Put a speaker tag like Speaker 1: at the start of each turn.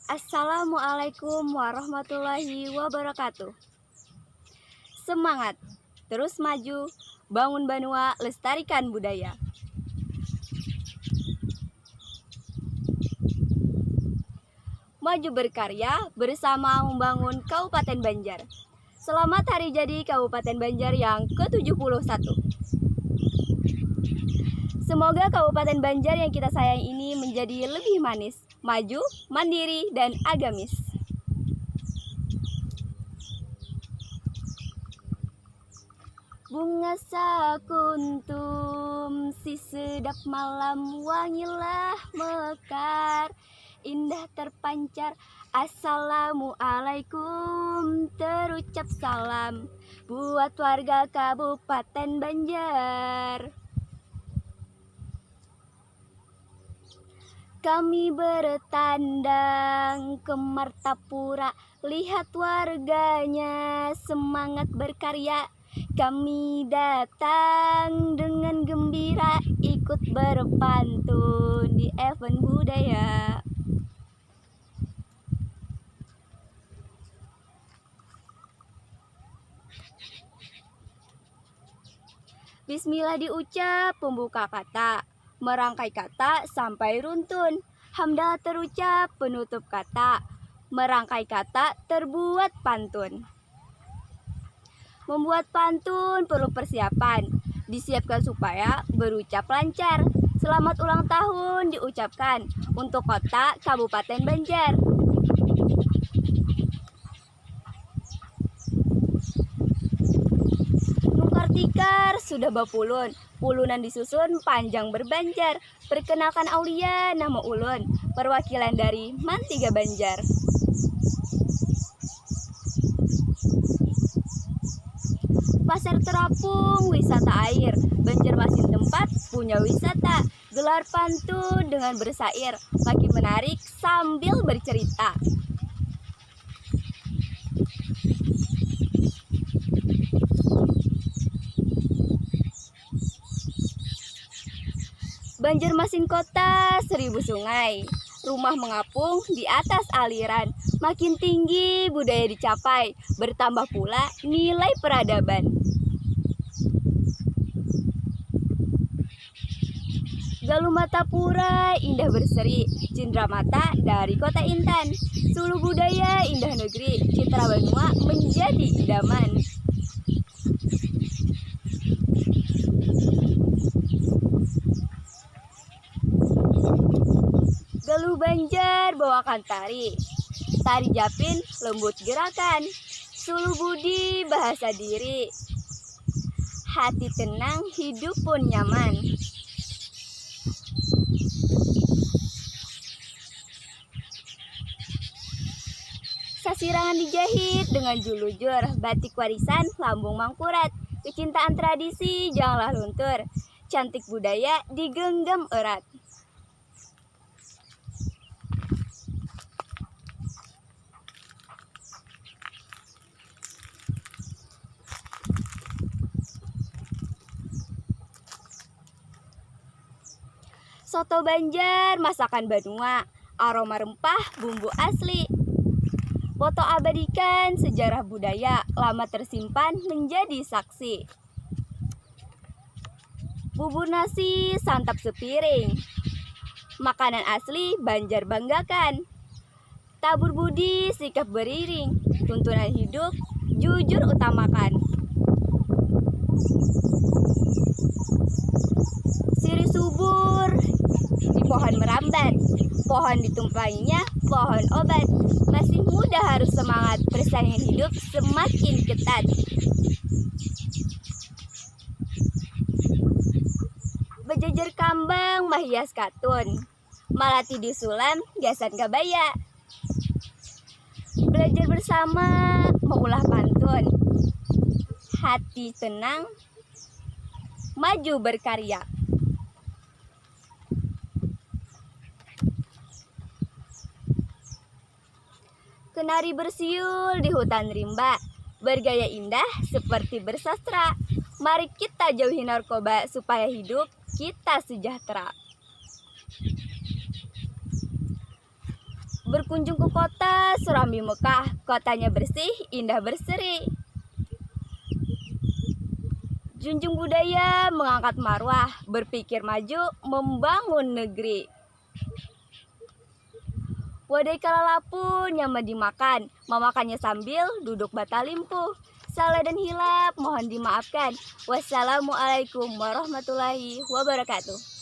Speaker 1: Assalamualaikum warahmatullahi wabarakatuh. Semangat, terus maju, bangun Banua, lestarikan budaya. Maju berkarya bersama membangun Kabupaten Banjar. Selamat hari jadi Kabupaten Banjar yang ke-71. Semoga Kabupaten Banjar yang kita sayang ini menjadi lebih manis, maju, mandiri, dan agamis. Bunga sakuntum, si sedap malam wangilah mekar, indah terpancar. Assalamualaikum, terucap salam buat warga Kabupaten Banjar. Kami bertandang ke Martapura, lihat warganya semangat berkarya. Kami datang dengan gembira, ikut berpantun di event budaya. Bismillah diucap pembuka kata, merangkai kata sampai runtun. Hamdalah terucap penutup kata, merangkai kata terbuat pantun. Membuat pantun perlu persiapan, disiapkan supaya berucap lancar. Selamat ulang tahun diucapkan untuk kota Kabupaten Banjar. Nukar tikar sudah bapulun, pulunan disusun panjang berbanjar. Perkenalkan Aulia, nama ulun, perwakilan dari Mantiga Banjar. Pasar terapung, wisata air, Banjarmasin tempat punya wisata. Gelar pantun dengan bersair, makin menarik sambil bercerita. Banjarmasin kota 1000 sungai, rumah mengapung di atas aliran. Makin tinggi budaya dicapai, bertambah pula nilai peradaban. Galuh Matapura indah berseri, cindramata dari kota Intan. Sulu budaya indah negeri, citra Banua menjadi idaman. Galuh Banjar bawakan tari, tari Japin lembut gerakan. Sulu budi bahasa diri, hati tenang hidup pun nyaman. Sasirangan dijahit dengan julujur, batik warisan lambung mangkurat. Kecintaan tradisi janganlah luntur, cantik budaya digenggam erat. Soto Banjar, masakan Banua, aroma rempah, bumbu asli. Foto abadikan sejarah budaya, lama tersimpan menjadi saksi. Bubur nasi, santap sepiring, makanan asli Banjar banggakan. Tabur budi, sikap beriring, tuntunan hidup, jujur utamakan. Siri subur di pohon merambat, pohon ditumpanginya pohon obat. Masih muda harus semangat, persaingan hidup semakin ketat. Bejajar kambang mahias katun, malati disulam gasan gabaya. Belajar bersama mengulah pantun, hati tenang, maju berkarya. Kenari bersiul di hutan rimba, bergaya indah seperti bersastra. Mari kita jauhi narkoba supaya hidup kita sejahtera. Berkunjung ke kota Surambi Mekah, kotanya bersih, indah berseri. Junjung budaya, mengangkat marwah, berpikir maju, membangun negeri. Wadai kalalapu nyaman dimakan, memakannya sambil duduk bata limpuh. Salah dan hilap mohon dimaafkan. Wassalamualaikum warahmatullahi wabarakatuh.